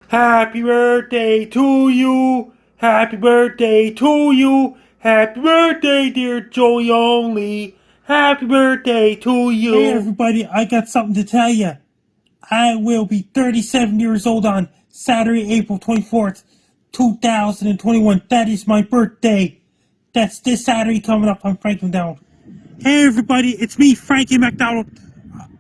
Happy birthday to you. Happy birthday to you. Happy birthday, dear Joey Only. Happy birthday to you. Hey everybody, I got something to tell you. I will be 37 years old on Saturday, April 24th, 2021. That is my birthday. That's this Saturday coming up on Frankie MacDonald. Hey everybody, it's me, Frankie MacDonald.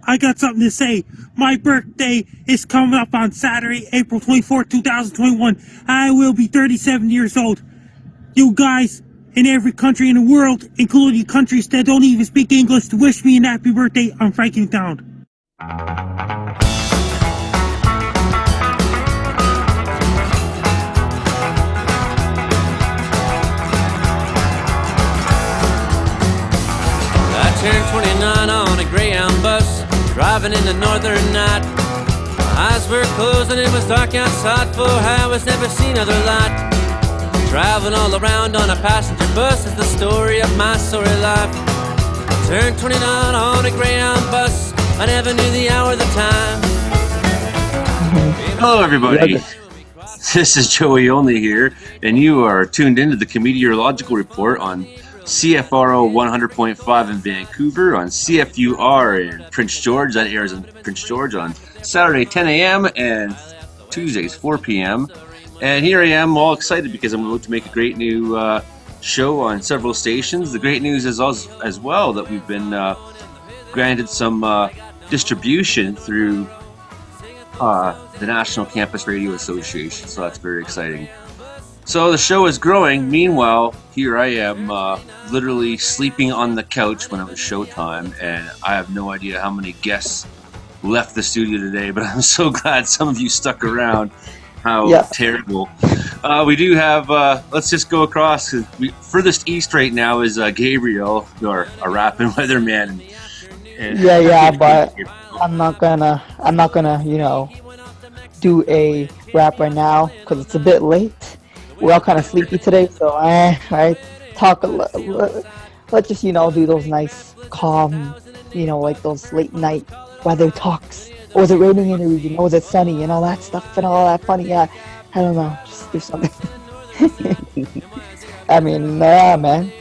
I got something to say. My birthday is coming up on Saturday, April 24th, 2021. I will be 37 years old. You guys in every country in the world, including countries that don't even speak English, to wish me a happy birthday on Frankie MacDonald. I turned 29 on a Greyhound bus, driving in the northern night. My eyes were closed and it was dark outside, for I was never seen other light. Traveling all around on a passenger bus is the story of my sorry life. I turned 29 on a Greyhound bus, I never knew the hour or the time. Hello everybody, this is Joey Only here, and you are tuned into the Comedeorological Report on CFRO 100.5 in Vancouver, on CFUR in Prince George, that airs in Prince George on Saturday 10 a.m. and Tuesdays 4 p.m. And here I am all excited because I'm about to make a great new show on several stations. The great news is as well that we've been granted some distribution through the National Campus Radio Association, so that's very exciting. So the show is growing. Meanwhile, here I am literally sleeping on the couch when it was showtime, and I have no idea how many guests left the studio today, but I'm so glad some of you stuck around. How terrible. We do have, let's just go across. Furthest east right now is Gabriel, our rapping weatherman. But I'm not gonna, do a rap right now because it's a bit late. We're all kind of sleepy today, so I talk. Let's just do those nice, calm, like those late night weather talks. Or was it raining in the region? Or was it sunny and all that stuff and all that funny? Yeah, I don't know. Just do something. I mean, man.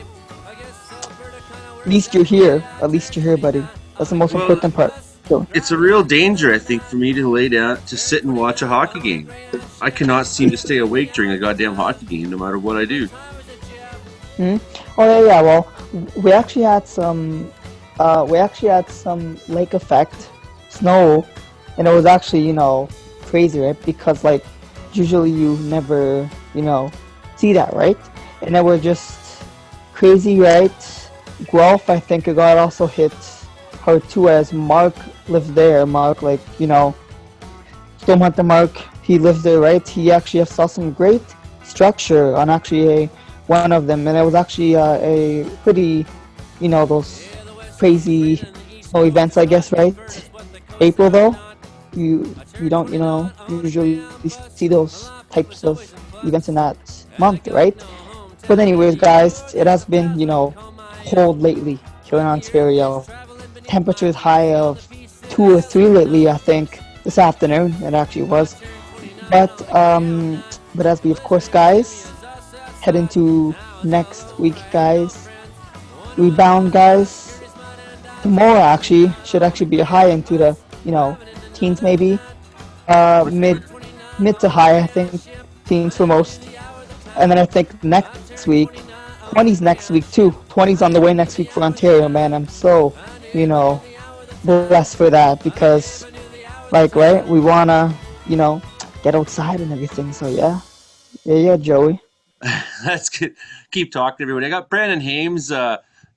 At least you're here. At least you're here, buddy. That's the most important part. So. It's a real danger, I think, for me to lay down to sit and watch a hockey game. I cannot seem to stay awake during a goddamn hockey game, no matter what I do. Oh yeah. Well, we actually had some lake effect snow, and it was actually crazy, right? Because like usually you never see that, right? And it was just crazy, right? Guelph, I think it got also hit hard too, as Mark lives there. Mark, Storm Hunter Mark, he lives there, right? He actually saw some great structure on actually one of them, and it was actually a pretty those crazy snow events, I guess, right? April though, you don't usually see those types of events in that month, right? But anyways, guys, it has been cold lately here in Ontario. Temperatures high of 2 or 3 lately, I think this afternoon it actually was. But as we of course, guys, head into next week, guys, rebound, guys. Tomorrow should be a high into the teens, maybe mid to high, I think, teens for most. And then I think next week 20s next week too. 20s on the way next week for Ontario, man. I'm so blessed for that, because right, we wanna get outside and everything. So yeah, Joey. That's good. Keep talking, everybody. I got Brandon Hames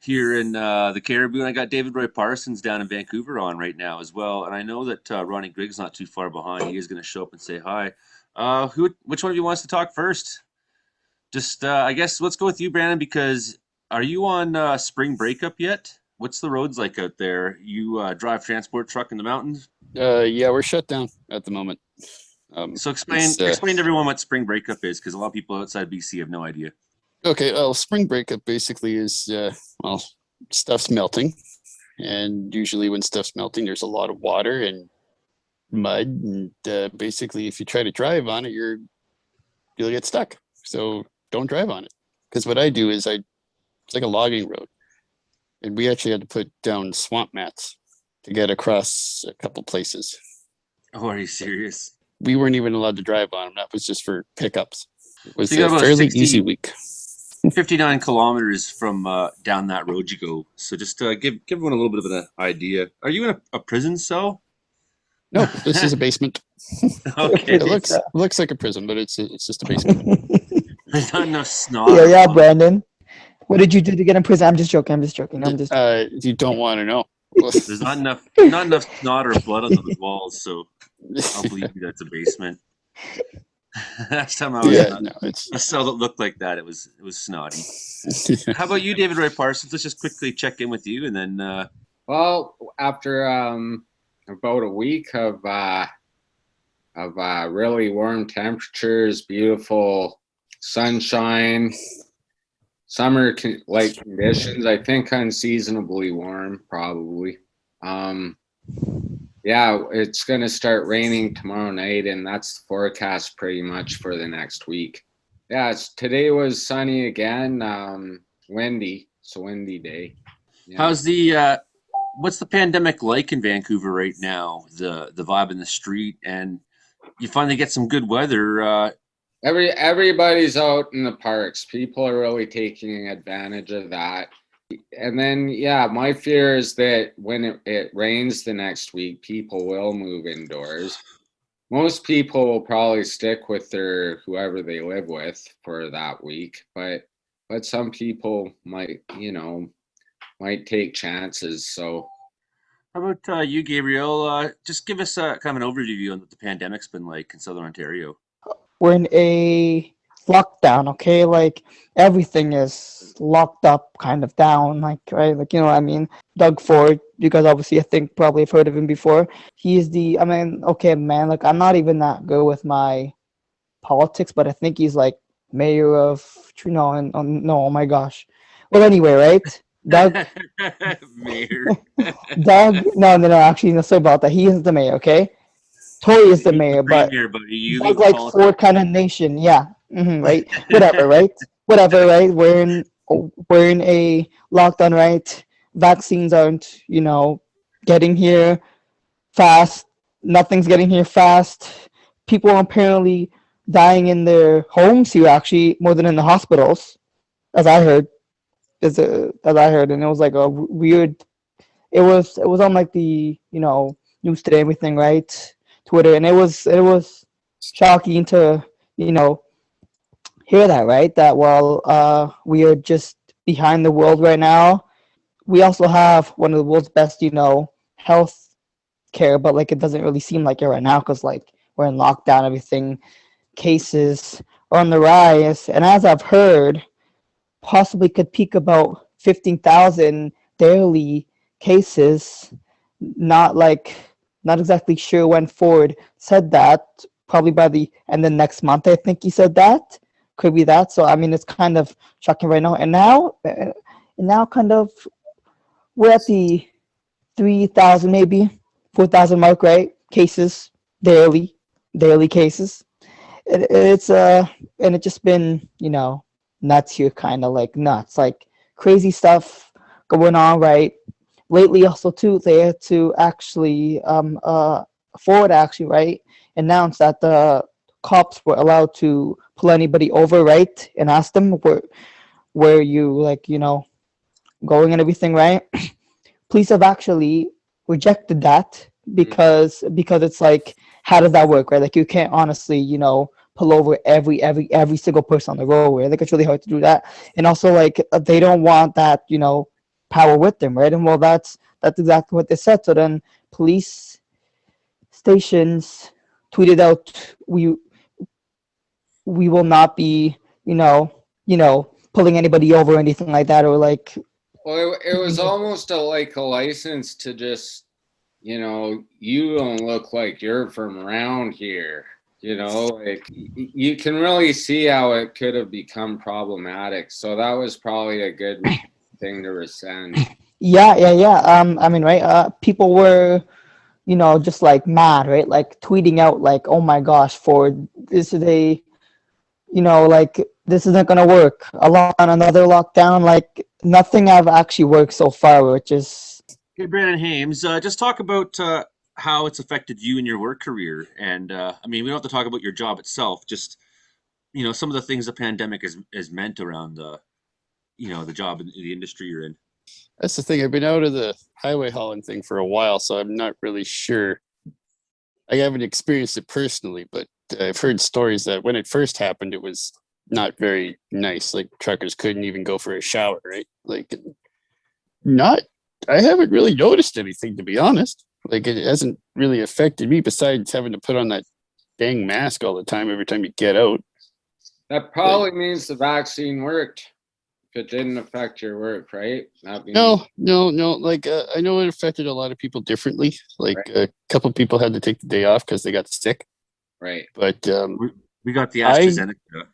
here in the Cariboo, and I got David Roy Parsons down in Vancouver on right now as well. And I know that Ronnie Grigg's not too far behind. He is going to show up and say hi. Which one of you wants to talk first? Just, I guess, let's go with you, Brandon, because are you on spring breakup yet? What's the roads like out there? You drive transport truck in the mountains? Yeah, we're shut down at the moment. So explain to everyone what spring breakup is, because a lot of people outside BC have no idea. Okay, well, spring breakup basically is, stuff's melting. And usually when stuff's melting, there's a lot of water, and mud, and basically, if you try to drive on it, you'll get stuck. So don't drive on it. Because what I do is it's like a logging road, and we actually had to put down swamp mats to get across a couple places. Oh, are you serious? We weren't even allowed to drive on them. That was just for pickups. It was So you got a about fairly 60 easy week. 59 kilometers from down that road you go. So just give everyone a little bit of an idea. Are you in a prison cell? No, this is a basement. Okay. It looks like a prison, but it's just a basement. There's not enough snot. Yeah, Brandon. What did you do to get in prison? I'm just joking. You don't want to know. There's not enough snot or blood on those walls, so I'll believe you that's a basement. Last time I was in a cell that looked like that, it was snotty. How about you, David Roy Parsons? Let's just quickly check in with you, and then. Well, after about a week of really warm temperatures, beautiful sunshine, summer-like conditions, I think unseasonably warm, probably. Yeah, it's going to start raining tomorrow night, and that's the forecast pretty much for the next week. Yeah, today was sunny again, windy. It's a windy day. Yeah. How's what's the pandemic like in Vancouver right now? The vibe in the street, and you finally get some good weather. Everybody's out in the parks. People are really taking advantage of that. And then, yeah, my fear is that when it rains the next week, people will move indoors. Most people will probably stick with whoever they live with for that week, but some people might take chances. So, how about you, Gabriel? Just give us kind of an overview on what the pandemic's been like in Southern Ontario. We're in a lockdown, okay? Like everything is locked up, kind of down, like, right? Like, you know what I mean? Doug Ford, you guys obviously, I think, probably have heard of him before. Okay, man, like, I'm not even that good with my politics, but I think he's like mayor of, oh my gosh. Well, anyway, right? Doug, Mayor. Doug, no, actually, no, sorry about that. He is the mayor, okay? Tory is the mayor, but Doug, like, Ford kind of nation, yeah. Right? Whatever, right? We're in a lockdown, right? Vaccines aren't, getting here fast. Nothing's getting here fast. People are apparently dying in their homes here, actually, more than in the hospitals, as I heard. And it was like a weird. It was on like the news today, everything, right? Twitter, and it was shocking to hear that, right? That while we are just behind the world right now, we also have one of the world's best, health care, but like it doesn't really seem like it right now because like we're in lockdown, everything, cases are on the rise, and as I've heard, possibly could peak about 15,000 daily cases. Not exactly sure when Ford said that. Probably by the end of next month, I think he said that. Could be that. So I mean, it's kind of shocking right now. And now, kind of, we're at the 3,000, maybe 4,000 mark, right? Cases daily cases. And it's just been nuts here, kind of like nuts, like crazy stuff going on, right? Lately, also too, they had to actually Ford actually, right, announced that the cops were allowed to pull anybody over, right, and ask them where you going and everything, right? Police have actually rejected that because it's like, how does that work, right? Like you can't honestly pull over every single person on the road, right? Like it's really hard to do that, and also like they don't want that power with them, right? And well, that's exactly what they said. So then police stations tweeted out, we will not be pulling anybody over or anything like that, or like, well, it was almost like a license to just you don't look like you're from around here. Like you can really see how it could have become problematic. So that was probably a good thing to rescind. Yeah. I mean, right? People were just like mad, right? Like tweeting out like, oh my gosh, for this is like this isn't gonna work. Another lockdown, like nothing have actually worked so far, which is Hey, Brandon Hames, just talk about how it's affected you in your work career. And I mean, we don't have to talk about your job itself, just, some of the things the pandemic has meant around the job in the industry you're in. That's the thing. I've been out of the highway hauling thing for a while, so I'm not really sure. I haven't experienced it personally, but I've heard stories that when it first happened, it was not very nice. Like truckers couldn't even go for a shower, right? Like, I haven't really noticed anything, to be honest. Like, it hasn't really affected me besides having to put on that dang mask all the time every time you get out. That probably means the vaccine worked. If it didn't affect your work, right? No. Like, I know it affected a lot of people differently. Like, a couple people had to take the day off because they got sick. Right. But we got the AstraZeneca.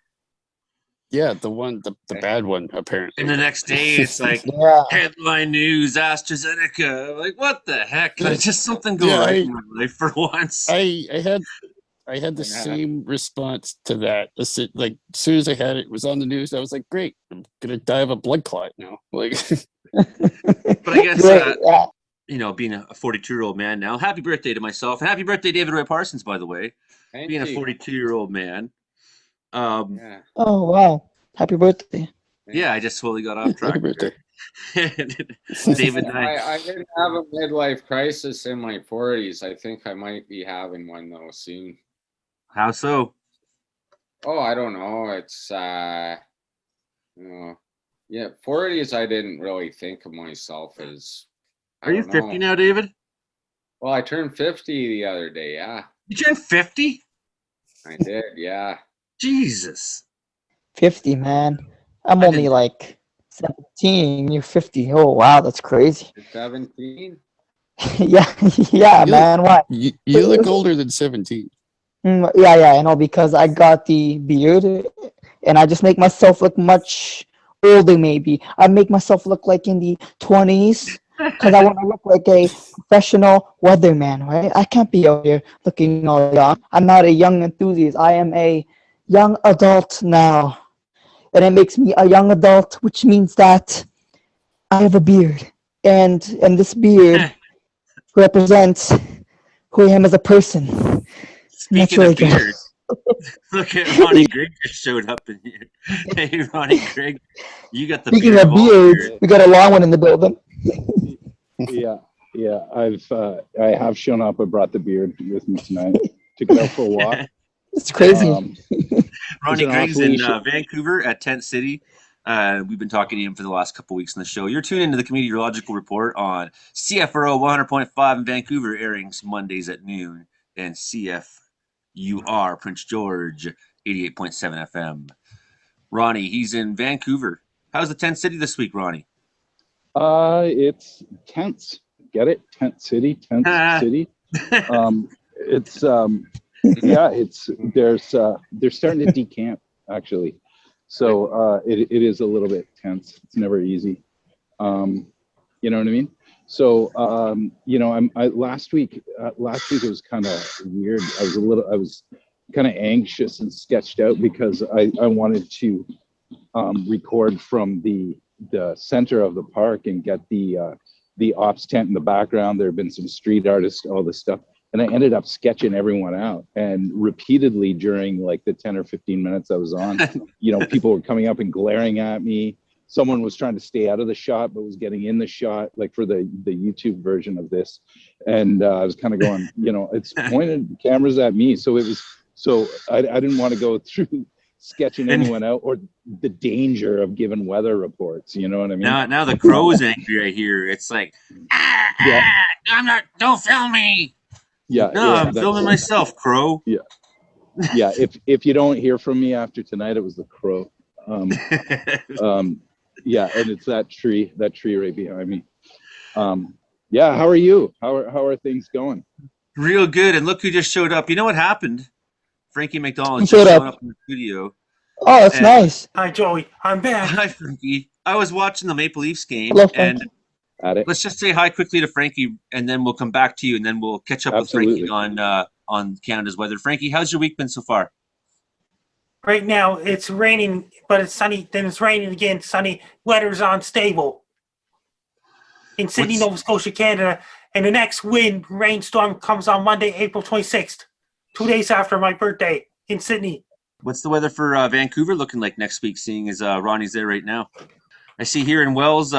Yeah, the bad one, apparently. And the next day, it's like headline news: AstraZeneca. Like, what the heck? Did just something go right in my life for once? I had the same response to that. Like, as soon as I had it was on the news, I was like, great, I'm gonna die of a blood clot now. Like, but I guess being a 42-year-old man now. Happy birthday to myself, and happy birthday, David Roy Parsons, by the way. Thank being you. A 42-year-old man. Oh wow! Happy birthday! Yeah, I just totally got off track. Happy birthday. David and I didn't have a midlife crisis in my 40s. I think I might be having one though soon. How so? Oh, I don't know. It's 40s. I didn't really think of myself as. Are you 50 now, David? Well, I turned 50 the other day. Yeah. You turned 50? I did. Yeah. Jesus. 50, man. I'm only like 17. You're 50. Oh wow, that's crazy. You're 17. yeah, man. What? You look older than 17. Yeah, I know, because I got the beard and I just make myself look much older. Maybe I make myself look like in the 20s because I want to look like a professional weatherman, right? I can't be out here looking all young. I'm not a young enthusiast. I am a young adult now, and it makes me a young adult, which means that I have a beard, and this beard represents who I am as a person. Speaking of beard, look at Ronnie Grigg just showed up in here. Hey, Ronnie Grigg, you got the Speaking beard of beards, we got a long one in the building. Yeah. I have shown up. I brought the beard with me tonight to go for a walk. It's crazy. Ronnie Grigg's in Vancouver at Tent City. We've been talking to him for the last couple weeks on the show. You're tuned into the Comedeorological Report on CFRO 100.5 in Vancouver, airing Mondays at noon, and CFUR Prince George 88.7 FM. Ronnie, he's in Vancouver. How's the Tent City this week, Ronnie? It's tense. Get it? Tent City, Tent City. It's they're starting to decamp actually. So it is a little bit tense. It's never easy. You know what I mean? So last week it was kind of weird. I was kind of anxious and sketched out because I wanted to record from the center of the park and get the ops tent in the background. There have been some street artists, all this stuff. And I ended up sketching everyone out, and repeatedly during like the 10 or 15 minutes I was on, people were coming up and glaring at me. Someone was trying to stay out of the shot, but was getting in the shot, like for the YouTube version of this. And I was kind of going, it's pointed cameras at me. So I didn't want to go through sketching anyone out or the danger of giving weather reports. You know what I mean? Now the crow's angry, I hear. It's like, don't film me. Yeah, no, I'm filming myself, crow. Yeah. If you don't hear from me after tonight, it was the crow. And it's that tree right behind me. How are you? How are things going? Real good. And look who just showed up. You know what happened? Frankie MacDonald just showed up in the studio. Oh, that's nice. Hi, Joey. I'm back. Hi, Frankie. I was watching the Maple Leafs game, Hello, and at it. Let's just say hi quickly to Frankie, and then we'll come back to you, and then we'll catch up Absolutely. with Frankie on Canada's weather. Frankie, how's your week been so far? Right now, it's raining, but it's sunny. Then it's raining again. Sunny. Weather's unstable in Sydney, What's- Nova Scotia, Canada. And the next rainstorm comes on Monday, April 26th, 2 days after my birthday in Sydney. What's the weather for Vancouver looking like next week, seeing as Ronnie's there right now? I see here in Wells,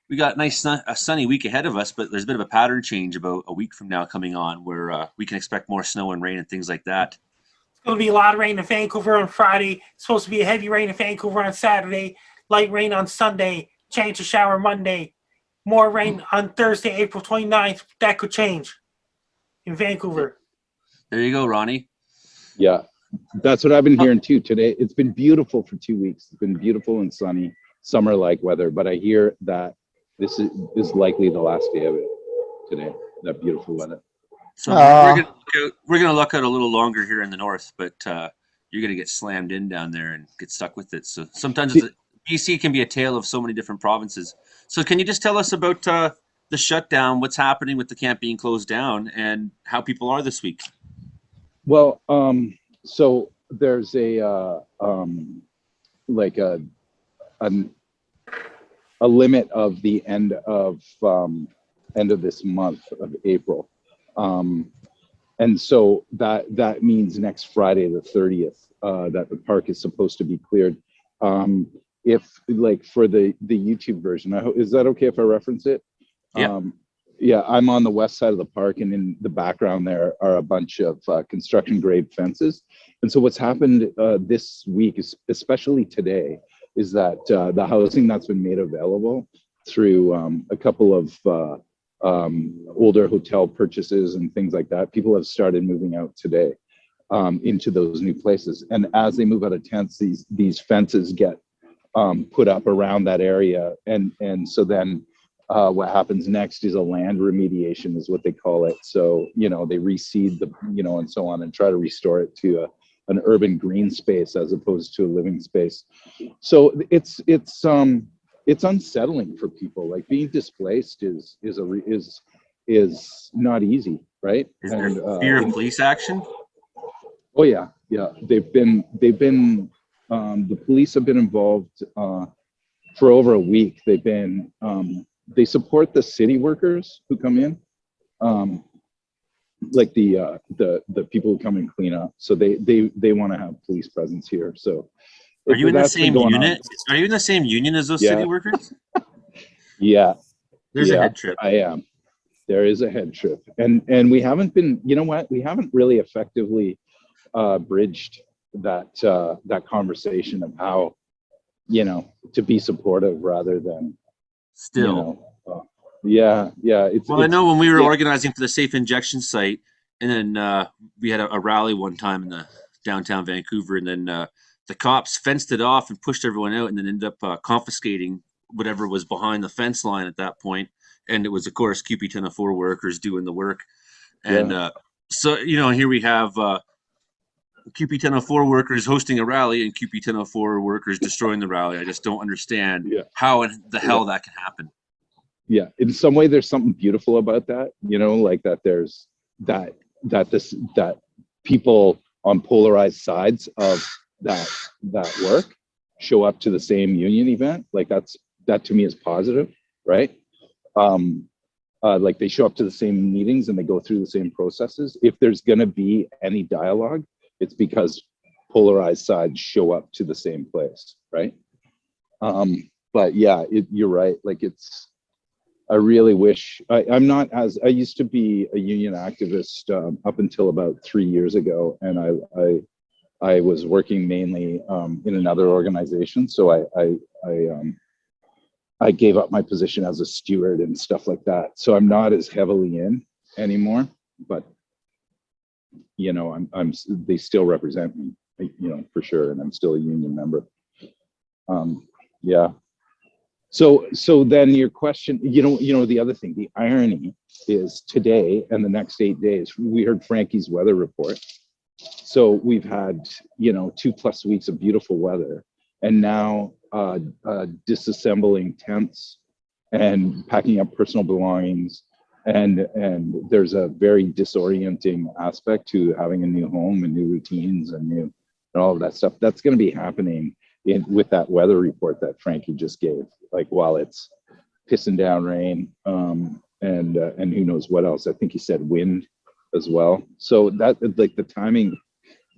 we got a sunny week ahead of us, but there's a bit of a pattern change about a week from now coming on where we can expect more snow and rain and things like that. It's going to be a lot of rain in Vancouver on Friday. It's supposed to be a heavy rain in Vancouver on Saturday, light rain on Sunday, chance of shower Monday, more rain on Thursday, April 29th. That could change in Vancouver. There you go, Ronnie. Yeah, that's what I've been hearing too today. It's been beautiful for 2 weeks. It's been beautiful and sunny, summer-like weather. But I hear that this is likely the last day of it today. That beautiful weather. So we're gonna look out a little longer here in the north, but you're gonna get slammed in down there and get stuck with it. So sometimes BC can be a tale of so many different provinces. So can you just tell us about the shutdown, what's happening with the camp being closed down, and how people are this week? Well, so there's a limit of the end of this month of April, and so that means next Friday the 30th that the park is supposed to be cleared. If like for the YouTube version, is that okay if I reference it? Yeah. Yeah, I'm on the west side of the park, and in the background there are a bunch of construction grade fences. And so what's happened this week, especially today, is that the housing that's been made available through a couple of older hotel purchases and things like that, people have started moving out today into those new places. And as they move out of tents, these fences get put up around that area, and so then what happens next is a land remediation, is what they call it. So they reseed and so on, and try to restore it to an urban green space as opposed to a living space. So it's unsettling for people. Like being displaced is not easy, right? Is there fear of police action? Oh yeah. They've been the police have been involved for over a week. They've been they support the city workers who come in, like the people who come and clean up. So they want to have police presence here. So are you in the same unit? Are you in the same union as those city workers? Yeah. There's a head trip. I am. There is a head trip, and we haven't been. You know what? We haven't really effectively bridged that conversation of how to be supportive rather than still. Yeah. I know when we were organizing for the safe injection site, and then we had a rally one time in the downtown Vancouver, and then the cops fenced it off and pushed everyone out, and then ended up confiscating whatever was behind the fence line at that point. And it was, of course, QP 1004 workers doing the work. And so, here we have QP 1004 workers hosting a rally and QP 1004 workers destroying the rally. I just don't understand how in the hell that can happen. Yeah, in some way, there's something beautiful about that. Like that. There's that people on polarized sides of that work show up to the same union event. Like that to me is positive, right? Like they show up to the same meetings and they go through the same processes. If there's going to be any dialogue, it's because polarized sides show up to the same place, right? But yeah, you're right. Like I really wish I used to be a union activist up until about 3 years ago, and I was working mainly in another organization. So I gave up my position as a steward and stuff like that. So I'm not as heavily in anymore, but they still represent me, for sure. And I'm still a union member. Yeah. So then your question, the other thing, the irony is today and the next 8 days, we heard Frankie's weather report. So we've had, 2+ weeks of beautiful weather, and now disassembling tents and packing up personal belongings. And there's a very disorienting aspect to having a new home and new routines and all of that stuff. That's going to be happening with that weather report that Frankie just gave, like while it's pissing down rain, and who knows what else. I think he said wind as well. So that, like, the timing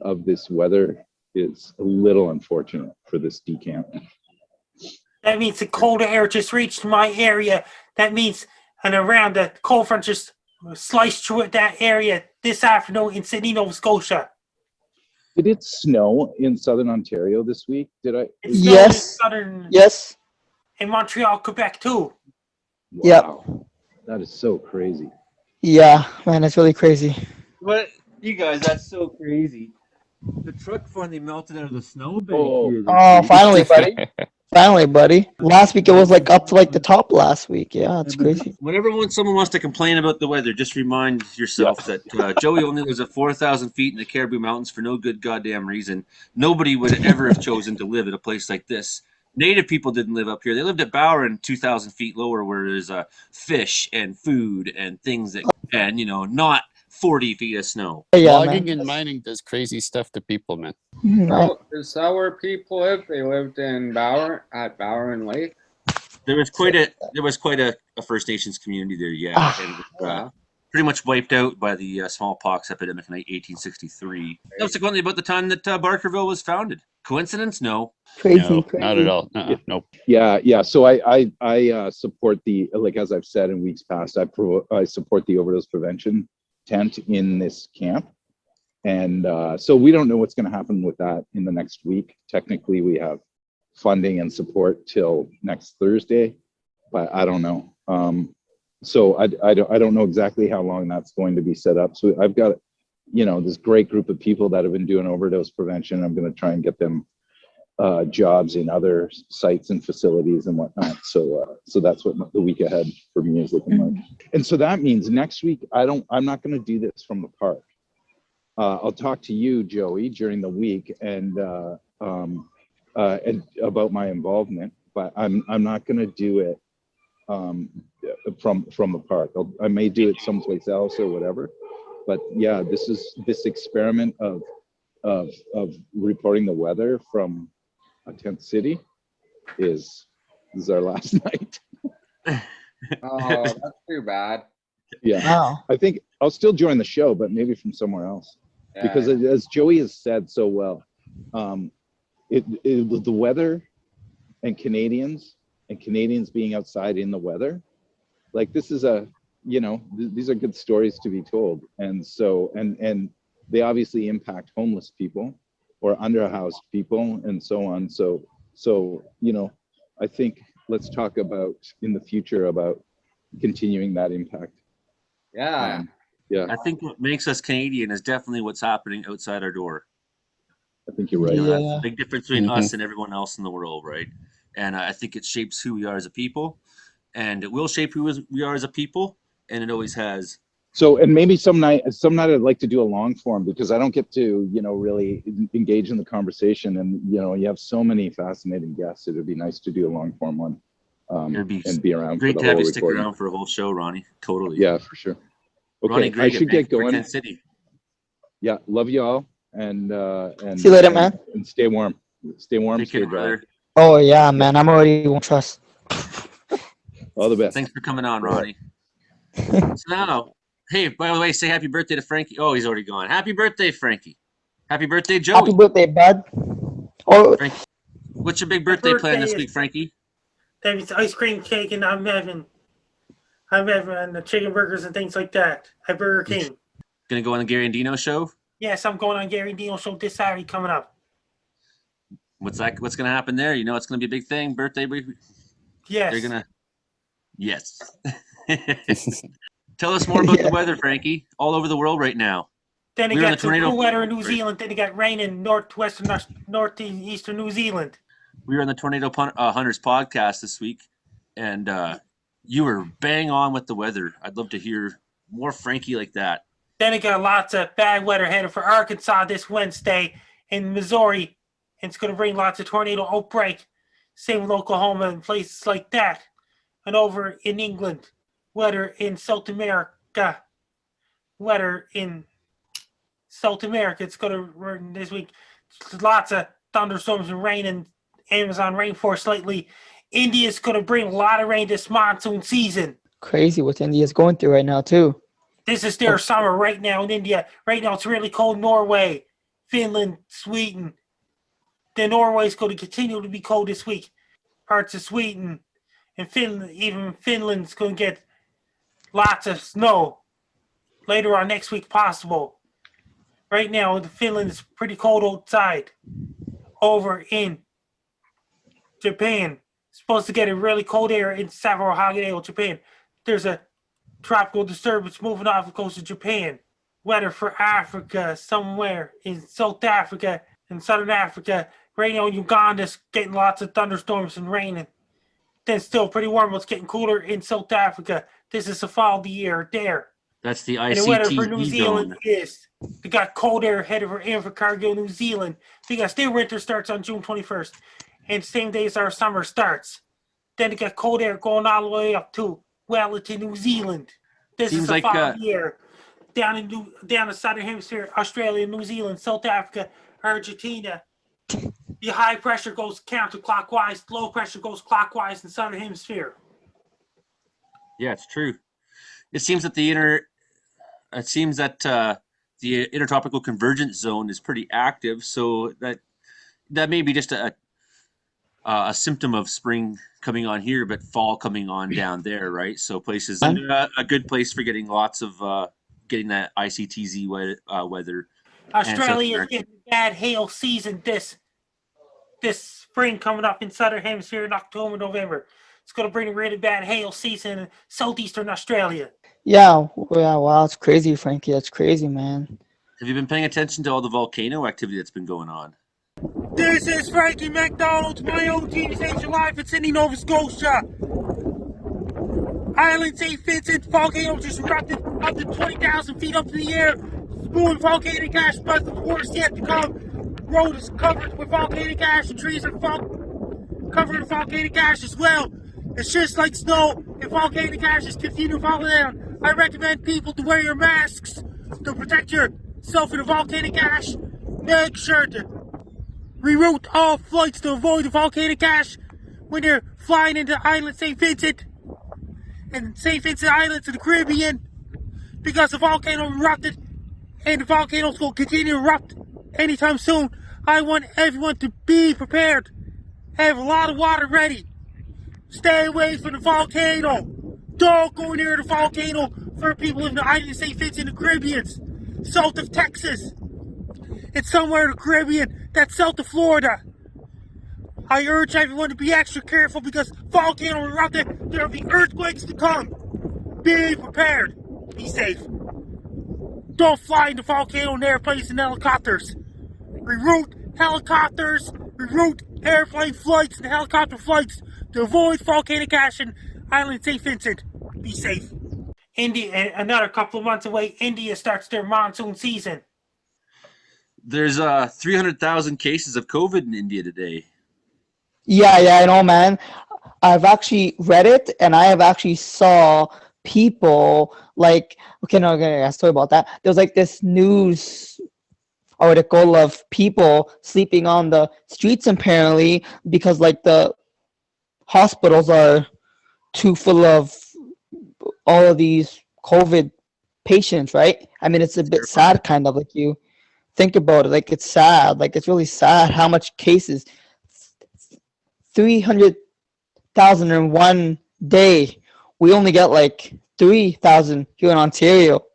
of this weather is a little unfortunate for this decamp. That means the colder air just reached my area. That means, and around the cold front just sliced through that area this afternoon in Sydney, Nova Scotia. Did it snow in southern Ontario this week? It snowed Yes. Yes. in Montreal, Quebec too. Wow. That is so crazy. Yeah, man, it's really crazy. But you guys, that's so crazy. The truck finally melted out of the snowbank. Oh. Oh, finally, buddy. Finally, buddy. Last week it was like up to like the top last week. Yeah, it's crazy. Whenever someone wants to complain about the weather, just remind yourself that Joey only lives at 4,000 feet in the Caribou Mountains for no good goddamn reason. Nobody would ever have chosen to live at a place like this. Native people didn't live up here. They lived at Bowron 2,000 feet lower, where there's fish and food and things that, and not 40 feet of snow. Yeah, Logging man. and mining does crazy stuff to people, man. Is that where people live? They lived in Bowron Lake. There was quite a First Nations community there, yeah, and pretty much wiped out by the smallpox epidemic in 1863. Subsequently, about the time that Barkerville was founded. Coincidence? No. Crazy, No, crazy. not at all. Nope. Yeah. So I support the, like, as I've said in weeks past, I support the overdose prevention tent in this camp. And so we don't know what's going to happen with that in the next week. Technically, we have funding and support till next Thursday, but I don't know. So I don't know exactly how long that's going to be set up. So I've got, this great group of people that have been doing overdose prevention. I'm going to try and get them jobs in other sites and facilities and whatnot. So that's what the week ahead for me is looking like. And so that means next week, I'm not going to do this from the park. I'll talk to you, Joey, during the week and about my involvement, but I'm not going to do it from the park. I may do it someplace else or whatever. But yeah, this experiment of reporting the weather from a tent city is our last night. Oh, that's too bad. Yeah, Wow. I think I'll still join the show, but maybe from somewhere else. Yeah. Because as Joey has said so well, the weather and Canadians being outside in the weather, like this is these are good stories to be told. And so, and they obviously impact homeless people or underhoused people and so on. So, I think let's talk about in the future about continuing that impact. Yeah. Yeah, I think what makes us Canadian is definitely what's happening outside our door. I think you're right. That's Yeah. the big difference between us and everyone else in the world, right? And I think it shapes who we are as a people, and it will shape who we are as a people, and it always has. So, and maybe some night I'd like to do a long form because I don't get to, really engage in the conversation. And, you have so many fascinating guests. It would be nice to do a long form one It'd be and be around. great for to the have whole you stick recording. around for a whole show, Ronnie. Totally. Yeah, for sure. Okay, Ronnie Grigg I should at get Vancouver going. Tent City. Yeah, love you all. And See you later, man. And stay warm. Stay warm, Take stay care, dry. brother. Oh yeah, man. I'm already won't trust. All the best. Thanks for coming on, Ronnie. So now, hey, by the way, say happy birthday to Frankie. Oh, he's already gone. Happy birthday, Frankie. Happy birthday, Joey. Happy birthday, bud. Oh, Frankie, what's your big birthday plan this week, Frankie? There's ice cream cake, and I'm having the chicken burgers and things like that at Burger King. Gonna go on the Gary and Dino show? Yes, I'm going on Gary Dino show this Saturday coming up. What's gonna happen there? It's gonna be a big thing. Birthday week. Yes. They're gonna. Yes. Tell us more about the weather, Frankie. All over the world right now. Then they We were in got the some tornado- cool weather in New Zealand. Then they got rain in northeastern New Zealand. We were on the Tornado Hunters podcast this week, and you were bang on with the weather. I'd love to hear more Frankie like that. Then they got lots of bad weather headed for Arkansas this Wednesday in Missouri. And it's going to bring lots of tornado outbreak. Same with Oklahoma and places like that. And over in England, weather in South America, it's going to rain this week. Lots of thunderstorms and rain in Amazon rainforest lately. India's going to bring a lot of rain this monsoon season. Crazy what India's going through right now too. This is their summer right now in India. Right now it's really cold in Norway, Finland, Sweden. Then Norway's going to continue to be cold this week. Parts of Sweden and Finland, even Finland's going to get lots of snow later on next week possible. Right now, Finland is pretty cold outside. Over in Japan, supposed to get a really cold air in Sapporo, Hokkaido, Japan. There's a tropical disturbance moving off the coast of Japan. Weather for Africa, somewhere in South Africa and Southern Africa. Right now, Uganda's getting lots of thunderstorms and raining. Then still pretty warm, but it's getting cooler in South Africa. This is the fall of the year there. That's the And the weather for New ICTE Zealand zone. is they got cold air headed for Cargill, New Zealand. Because their winter starts on June 21st, and same day as our summer starts. Then they got cold air going all the way up to Wellington, New Zealand. This Seems is the like, fall of the year. Down the southern hemisphere, Australia, New Zealand, South Africa, Argentina. The high pressure goes counterclockwise, the low pressure goes clockwise in the southern hemisphere. Yeah, it's true. It seems that the intertropical convergence zone is pretty active, so that may be just a symptom of spring coming on here, but fall coming on down there, right? So places a good place for getting lots of getting that ICTZ weather. Australia is getting bad hail season this spring coming up in southern hemisphere in October, November. It's going to bring a really bad hail season in southeastern Australia. Yeah, wow, it's crazy, Frankie. That's crazy, man. Have you been paying attention to all the volcano activity that's been going on? This is Frankie MacDonald, my own team's Asian Life in Sydney, Nova Scotia. Island St. Vincent volcano just erupted up to 20,000 feet up in the air. Spewing volcanic ash, but the worst yet to come. Road is covered with volcanic ash, and trees are covered in volcanic ash as well. It's just like snow, and volcanic ashes continue to fall down. I recommend people to wear your masks to protect yourself from the volcanic ash. Make sure to reroute all flights to avoid the volcanic ash when you're flying into Island St. Vincent and St. Vincent Islands in the Caribbean, because the volcano erupted and the volcanoes will continue to erupt anytime soon. I want everyone to be prepared. Have a lot of water ready. Stay away from the volcano. Don't go near the volcano for people in the Island of St. Vincent and the Caribbean, south of Texas. It's somewhere in the Caribbean that's south of Florida. I urge everyone to be extra careful because volcano erupted. There will be earthquakes to come. Be prepared. Be safe. Don't fly into volcano in airplanes and helicopters. Reroute helicopters, reroute airplane flights and helicopter flights to avoid volcanic ash in Island St. Vincent. Be safe. India, another couple of months away, India starts their monsoon season. There's 300,000 cases of COVID in India today. Yeah, I know, man. I've actually read it, and I have actually saw people like, okay, sorry about that. There was like this news article of people sleeping on the streets apparently because like the hospitals are too full of all of these COVID patients, right? I mean, it's a bit sad, kind of, like you think about it. Like, it's sad. Like, it's really sad how much cases. 300,000 in one day. We only get like 3,000 here in Ontario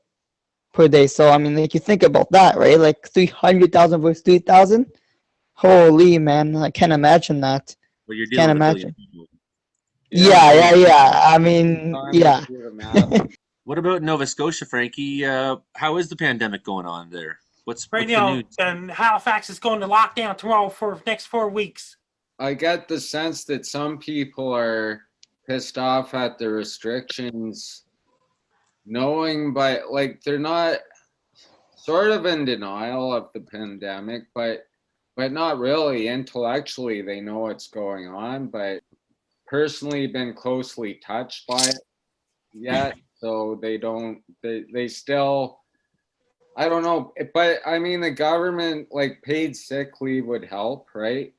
per day. So, I mean, like, you think about that, right? Like, 300,000 versus 3,000. Holy, man. I can't imagine that. Well, you're Can't dealing with imagine. people. Yeah. I mean, yeah. What about Nova Scotia, Frankie? How is the pandemic going on there? What's Right the now, news? Halifax is going to lockdown tomorrow for the next 4 weeks. I get the sense that some people are pissed off at the restrictions, knowing, but like they're not sort of in denial of the pandemic, but not really. Intellectually, they know what's going on, but personally been closely touched by it yet, so they still, I don't know, but I mean, the government, like, paid sick leave would help, right?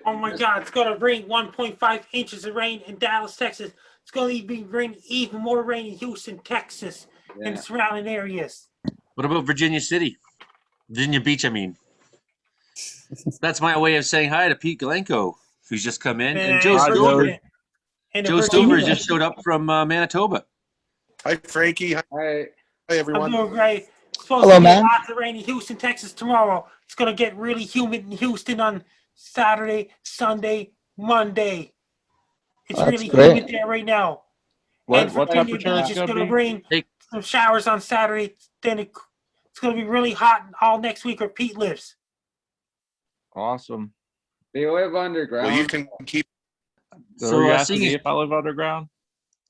Oh my God, it's going to rain 1.5 inches of rain in Dallas, Texas. It's going to be raining even more rain in Houston, Texas, and surrounding areas. What about Virginia City? Virginia Beach, I mean. That's my way of saying hi to Pete Galanko, who's just come in. And Joe Stover. Joe Stover just showed up from Manitoba. Hi, Frankie. Hi, everyone. I'm doing great. It's supposed to get lots of rain in Houston, Texas tomorrow. It's going to get really humid in Houston on Saturday, Sunday, Monday. It's really humid there right now. What temperature is going to rain some showers on Saturday. Then it's going to be really hot all next week where Pete lives. Awesome. They live underground. Well, you can keep. So were you asking me if I live underground?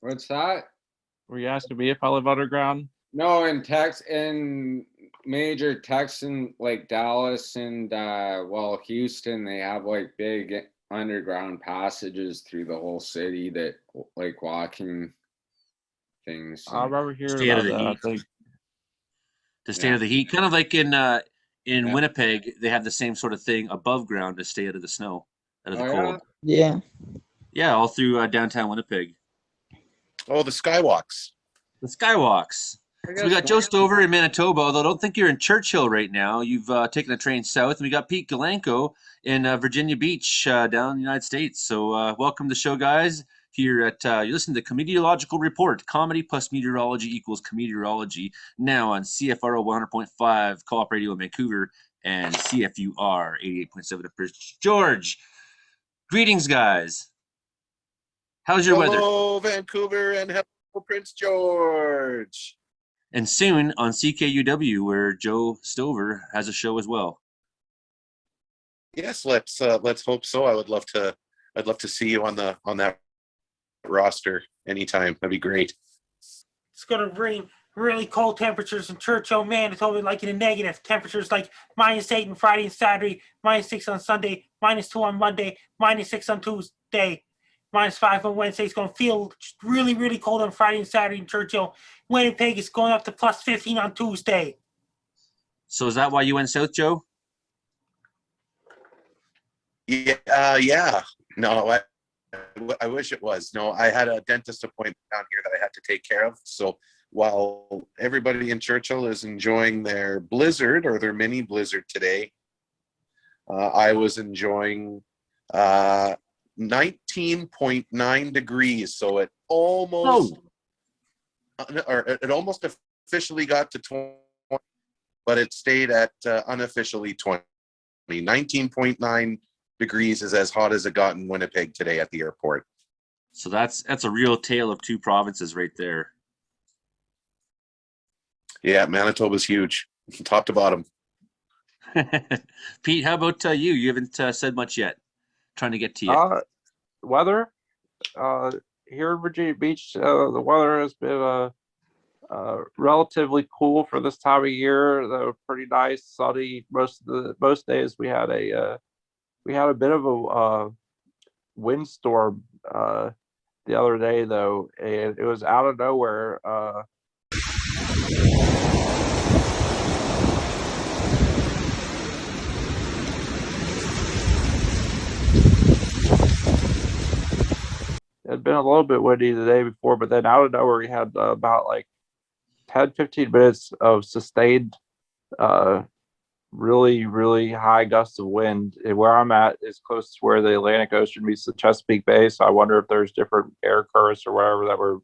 What's that? Were you asking me if I live underground? No, in major Texan, like Dallas and Houston, they have like big underground passages through the whole city that like walking things. I remember hearing Stay out of the about heat. To stay out of the heat, kind of like in Winnipeg, they have the same sort of thing above ground to stay out of the snow, out of the cold. Yeah. Yeah, all through downtown Winnipeg. Oh, the skywalks. The skywalks. So we got Joe Stover in Manitoba, although I don't think you're in Churchill right now. You've taken a train south. And we got Pete Galanko in Virginia Beach down in the United States. So welcome to the show, guys. Here at, you listen to the Comediological Report, comedy plus meteorology equals comedeorology, now on CFRO 100.5 Co-op Radio in Vancouver and CFUR 88.7 at Prince George. Greetings, guys. How's your weather? Hello, Vancouver, and hello, Prince George. And soon on CKUW, where Joe Stover has a show as well. Yes, let's hope so. I'd love to see you on that roster anytime. That'd be great. It's going to bring really cold temperatures in Churchill, Manitoba, like in the negative. Temperatures like -8 on Friday and Saturday, -6 on Sunday, -2 on Monday, -6 on Tuesday, -5 on Wednesday. It's going to feel really, really cold on Friday and Saturday in Churchill. Winnipeg is going up to +15 on Tuesday. So is that why you went south, Joe? Yeah. No, I wish it was. No, I had a dentist appointment down here that I had to take care of. So while everybody in Churchill is enjoying their blizzard or their mini blizzard today, I was enjoying 19.9 degrees. So it almost officially got to 20, but it stayed at unofficially 20. 19.9 degrees is as hot as it got in Winnipeg today at the airport. So that's a real tale of two provinces right there. Yeah, Manitoba's huge, top to bottom. Pete, how about you? You haven't said much yet. Trying to get to you. Weather here in Virginia Beach, the weather has been relatively cool for this time of year. Though pretty nice, sunny most days. We had a bit of a windstorm the other day, though, and it was out of nowhere. It had been a little bit windy the day before, but then out of nowhere, we had about like 10-15 minutes of sustained really, really high gusts of wind. And where I'm at is close to where the Atlantic Ocean meets the Chesapeake Bay. So I wonder if there's different air currents or whatever that were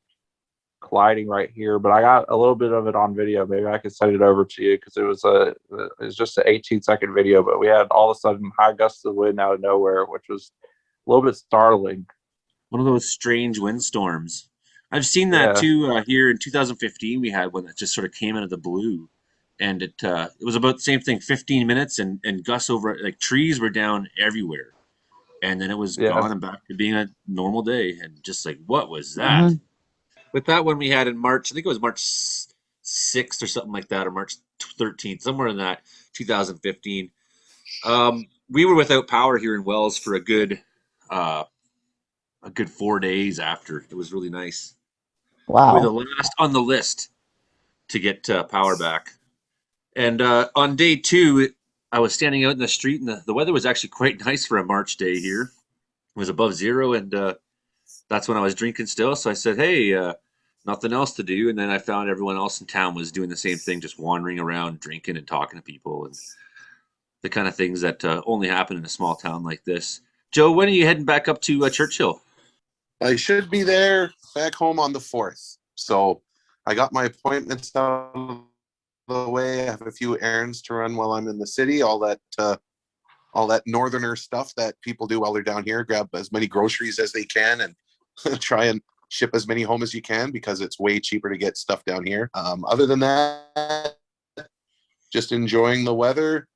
colliding right here. But I got a little bit of it on video. Maybe I could send it over to you because it was just an 18-second video. But we had all of a sudden high gusts of wind out of nowhere, which was a little bit startling. One of those strange windstorms. I've seen that too here in 2015. We had one that just sort of came out of the blue. And it was about the same thing, 15 minutes and gusts over, like trees were down everywhere. And then it was gone and back to being a normal day. And just like, what was that? Mm-hmm. With that one we had in March, I think it was March 6th or something like that, or March 13th, somewhere in that 2015. We were without power here in Wells for a good a good 4 days after. It was really nice. Wow. We were the last on the list to get power back. And on day 2, I was standing out in the street, and the weather was actually quite nice for a March day here. It was above zero, and that's when I was drinking still. So I said, hey, nothing else to do. And then I found everyone else in town was doing the same thing, just wandering around, drinking and talking to people, and the kind of things that only happen in a small town like this. Joe, when are you heading back up to Churchill? I should be there back home on the 4th. So I got my appointments out of the way. I have a few errands to run while I'm in the city. All that northerner stuff that people do while they're down here. Grab as many groceries as they can and try and ship as many home as you can because it's way cheaper to get stuff down here. Other than that, just enjoying the weather,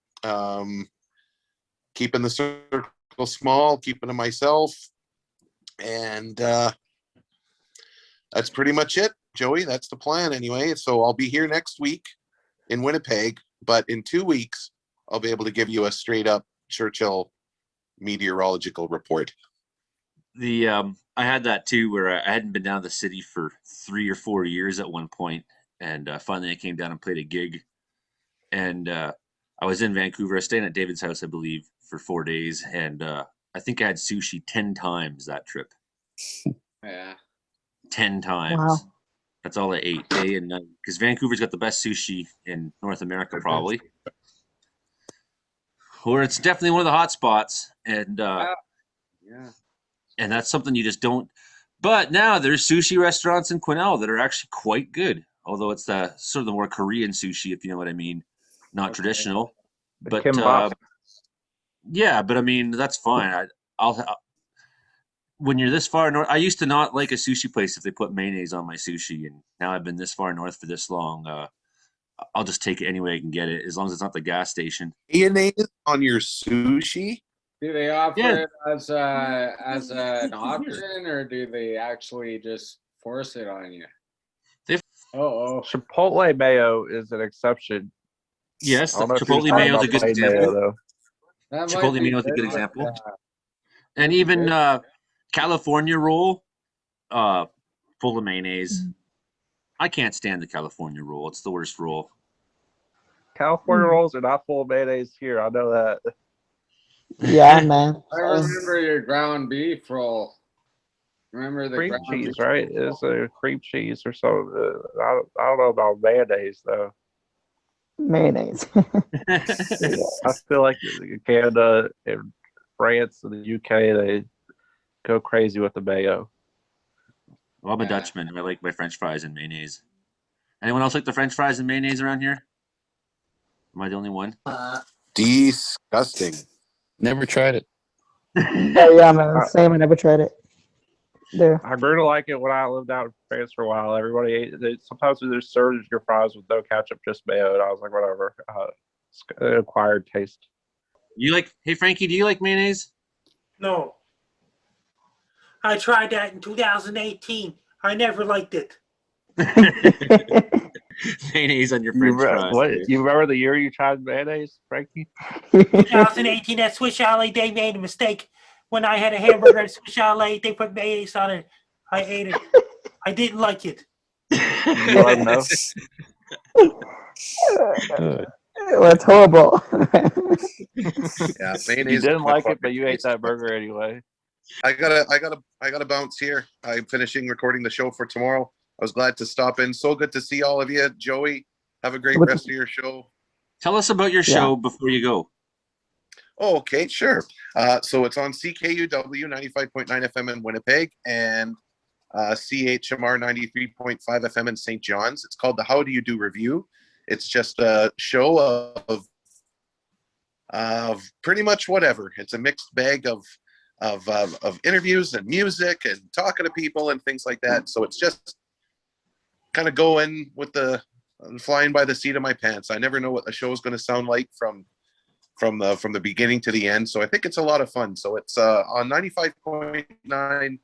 keeping the circle small, keeping to myself. And that's pretty much it, Joey. That's the plan anyway. So I'll be here next week in Winnipeg, but in 2 weeks, I'll be able to give you a straight up Churchill meteorological report. I had that too, where I hadn't been down to the city for 3 or 4 years at one point, and finally I came down and played a gig, and I was in Vancouver. I was staying at David's house, I believe, for 4 days, and I think I had sushi 10 times that trip. Yeah. 10 times. Wow. That's all I ate, day and night. Because Vancouver's got the best sushi in North America, probably. Or it's definitely one of the hot spots. And Yeah. and that's something you just don't. But now there's sushi restaurants in Quesnel that are actually quite good. Although it's the sort of the more Korean sushi, if you know what I mean. Not traditional. But kimbap. yeah, but I mean, that's fine. I'll when you're this far north, I used to not like a sushi place if they put mayonnaise on my sushi, and now I've been this far north for this long. I'll just take it any way I can get it, as long as it's not the gas station. Mayonnaise on your sushi? Do they offer Yeah. it as an option, or do they actually just force it on you? They've- Oh, Chipotle mayo is an exception. Yes, I don't know if Chipotle you're talking mayo is a about good plain example. mayo, though. that might Chipotle be mayo is a good good, example. but, And even California roll, full of mayonnaise. I can't stand the California roll. It's the worst roll. California rolls are not full of mayonnaise here. I know that. Yeah, man. I remember your ground beef roll. Remember the Cream ground cheese, beef right? roll? It's a cream cheese or something. I don't know about mayonnaise, though. Mayonnaise. I feel like in Canada and France and the UK, they go crazy with the mayo. Well, I'm a Dutchman. I like my French fries and mayonnaise. Anyone else like the French fries and mayonnaise around here? Am I the only one? Disgusting. Never tried it. Yeah, man. Same. I never tried it. There. I grew to like it when I lived out in France for a while. Everybody ate. Sometimes they just served your fries with no ketchup, just mayo, and I was like, whatever. It's an acquired taste. Hey Frankie, do you like mayonnaise? No. I tried that in 2018. I never liked it. Mayonnaise on your French fries. What? You remember the year you tried mayonnaise, Frankie? 2018, at Swiss Chalet, they made a mistake. When I had a hamburger at Swiss Chalet, they put mayonnaise on it. I ate it. I didn't like it. You let them know. Well, it's horrible. Yeah, You mayonnaise. didn't is my like it, fucking but you ate taste. that burger anyway. I gotta bounce here. I'm finishing recording the show for tomorrow. I was glad to stop in. So good to see all of you. Joey, have a great rest of your show. Tell us about your show before you go. Oh, okay, sure. So it's on CKUW 95.9 FM in Winnipeg and CHMR 93.5 FM in St. John's. It's called the How Do You Do Review. It's just a show of pretty much whatever. It's a mixed bag of interviews and music and talking to people and things like that. So it's just kind of going with the flying by the seat of my pants. I never know what the show is going to sound like from the beginning to the end. So I think it's a lot of fun. So it's on 95.9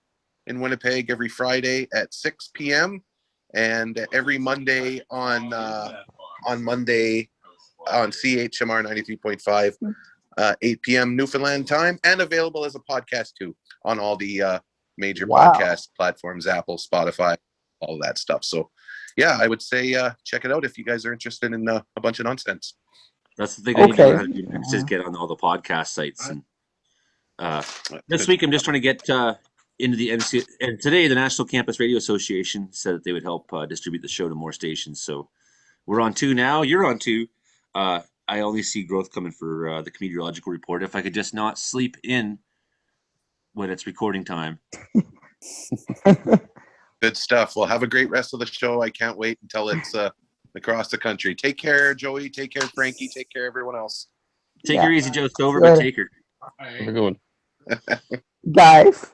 in Winnipeg every Friday at 6 p.m. and every Monday on CHMR 93.5 8 p.m. Newfoundland time, and available as a podcast too on all the major Wow. podcast platforms, Apple, Spotify, all of that stuff. So yeah, I would say check it out if you guys are interested in a bunch of nonsense. That's the thing I need to Okay. learn how to do next is get on all the podcast sites. And this week I'm just trying to get into the MC. And today the National Campus Radio Association said that they would help distribute the show to more stations. So we're on 2 now. You're on 2. I only see growth coming for the Comedeorological Report. If I could just not sleep in when it's recording time. Good stuff. Well, have a great rest of the show. I can't wait until it's across the country. Take care, Joey. Take care, Frankie. Take care, everyone else. Take Yeah. her easy, Joe Stover, but take her. Have a good one. Guys,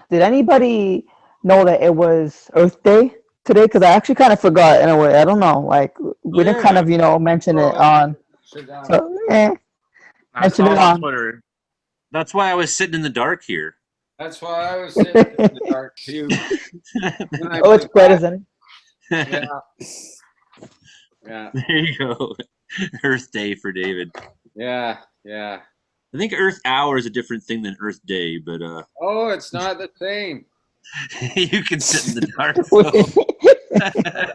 did anybody know that it was Earth Day today? Because I actually kind of forgot in a way. I don't know. Like, we didn't kind of, mention it on. So, I mention saw it it on on. Twitter. That's why I was sitting in the dark here. That's why I was sitting in the dark too. Oh, it's bright, isn't it? Yeah. Yeah. There you go. Earth Day for David. Yeah. Yeah. I think Earth Hour is a different thing than Earth Day, but Oh, it's not the same. you can sit in the dark.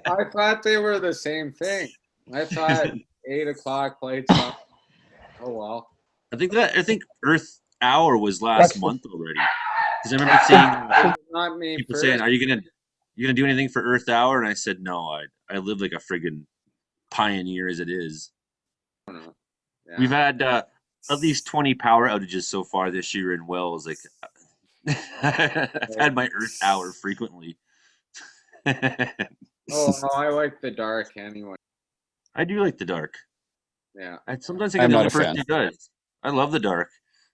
I thought they were the same thing. I thought 8 o'clock lights on. Oh well. I think Earth Hour was last month already. Because I remember seeing Not me people first. saying, "Are you gonna do anything for Earth Hour?" And I said, "No, I live like a friggin' pioneer as it is." Yeah. We've had at least 20 power outages so far this year in Wells. Like I've had my Earth Hour frequently. Oh no, I like the dark anyway. I do like the dark. Yeah. I sometimes think I'm the not only a person fan. who does. I love the dark.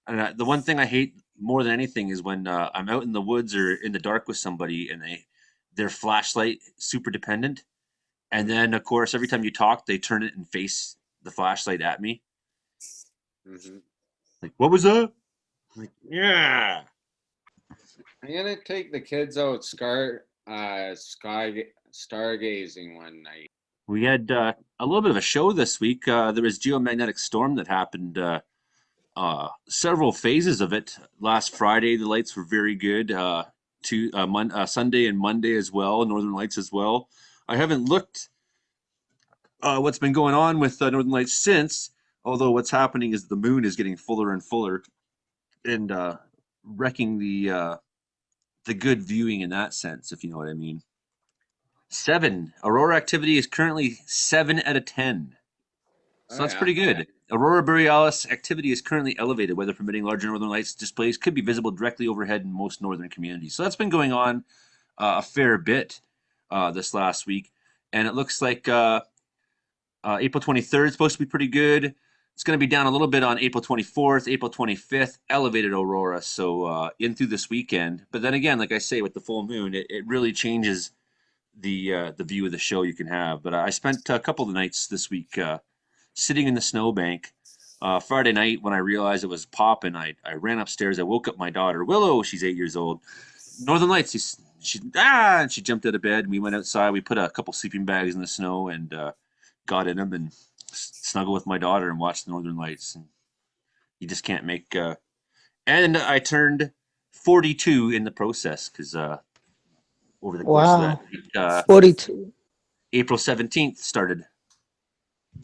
And the one thing I hate more than anything is when I'm out in the woods or in the dark with somebody and their flashlight super dependent. And then of course every time you talk, they turn it and face the flashlight at me. Mm-hmm. Like, what was that? I'm like, yeah. I'm gonna take the kids out stargazing one night. We had a little bit of a show this week. There was geomagnetic storm that happened. Several phases of it. Last Friday, the lights were very good. Sunday and Monday as well. Northern Lights as well. I haven't looked what's been going on with Northern Lights since. Although what's happening is the moon is getting fuller and fuller, and wrecking the good viewing in that sense, if you know what I mean. 7. Aurora activity is currently 7 out of 10. So that's pretty good. Aurora Borealis activity is currently elevated. Weather permitting, larger northern lights displays could be visible directly overhead in most northern communities. So that's been going on a fair bit this last week. And it looks like April 23rd is supposed to be pretty good. It's going to be down a little bit on April 24th, April 25th, elevated aurora. So in through this weekend. But then again, like I say, with the full moon, it really changes the view of the show you can have. But I spent a couple of nights this week sitting in the snowbank. Friday night when I realized it was popping, I ran upstairs. I woke up my daughter, Willow. She's 8 years old. Northern Lights. And she jumped out of bed. And we went outside. We put a couple sleeping bags in the snow and got in them and snuggled with my daughter and watched the Northern Lights. And you just can't make. And I turned 42 in the process because over the course of that week, 42. April 17th started.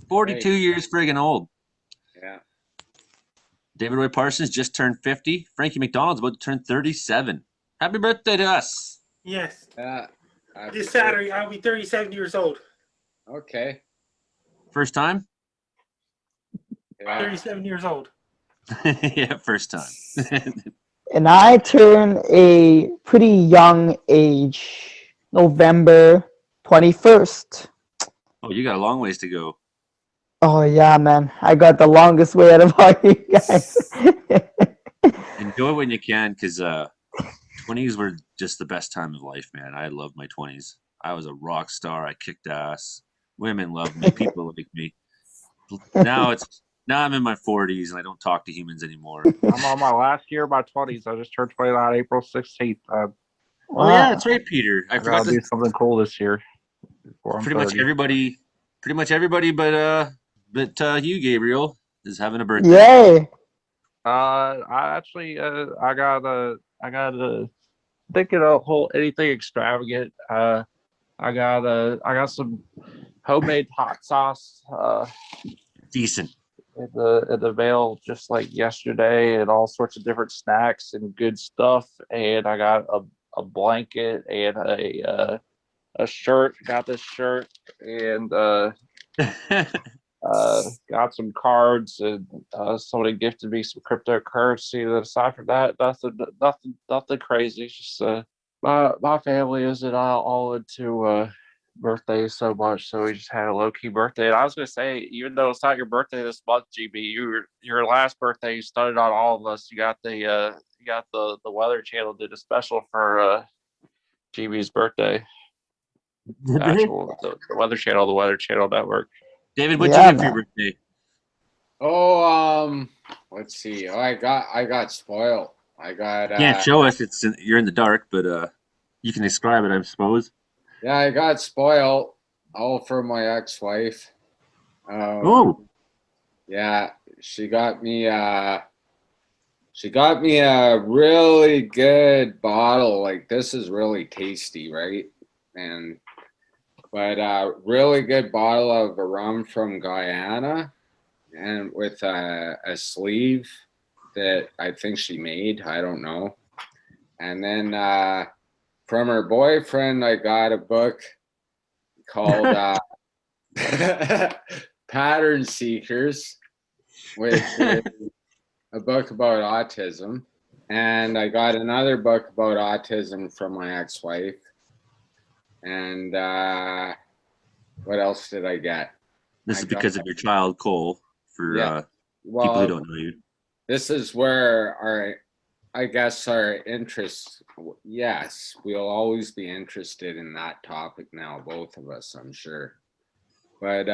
42 years friggin' old. Yeah. David Roy Parsons just turned 50. Frankie MacDonald's about to turn 37. Happy birthday to us. Yes. Yeah. This Saturday, I'll be 37 years old. Okay. First time? Yeah. 37 years old. Yeah, first time. And I turn a pretty young age, November 21st. Oh, you got a long ways to go. Oh, yeah, man. I got the longest way out of all you guys. Enjoy when you can because 20s were just the best time of life, man. I loved my 20s. I was a rock star. I kicked ass. Women loved me. People like me. Now I'm in my 40s and I don't talk to humans anymore. I'm on my last year of my 20s. I just turned 29 April 16th. Oh yeah, that's right, Peter. I forgot to do something cool this year. Pretty much everybody but you, Gabriel, is having a birthday. Yay! I actually I got thinking of whole anything extravagant. I got some homemade hot sauce Decent. in the mail just like yesterday, and all sorts of different snacks and good stuff. And I got a blanket and a shirt. Got this shirt and got some cards, and somebody gifted me some cryptocurrency. And aside from that, nothing crazy. It's just my family isn't all into birthdays so much, so we just had a low key birthday. And I was gonna say, even though it's not your birthday this month, GB, your last birthday you started on all of us. You got the Weather Channel did a special for GB's birthday. The Weather Channel, the Weather Channel Network. David, what'd Yeah, you get for your man. birthday? Oh, let's see. Oh, I got spoiled. I got Can't show us. You're in the dark, but you can describe it, I suppose. yeah, I got spoiled all from my ex-wife. Oh, Yeah, she got me a really good bottle. Like, this is really tasty, right? But really good bottle of a rum from Guyana, and with a sleeve that I think she made. I don't know. And then from her boyfriend, I got a book called Pattern Seekers, which is a book about autism. And I got another book about autism from my ex-wife. And what else did I get? this is because of your child, Cole, for people who don't know you. This is where I guess our interest, yes, we'll always be interested in that topic now, both of us, I'm sure. But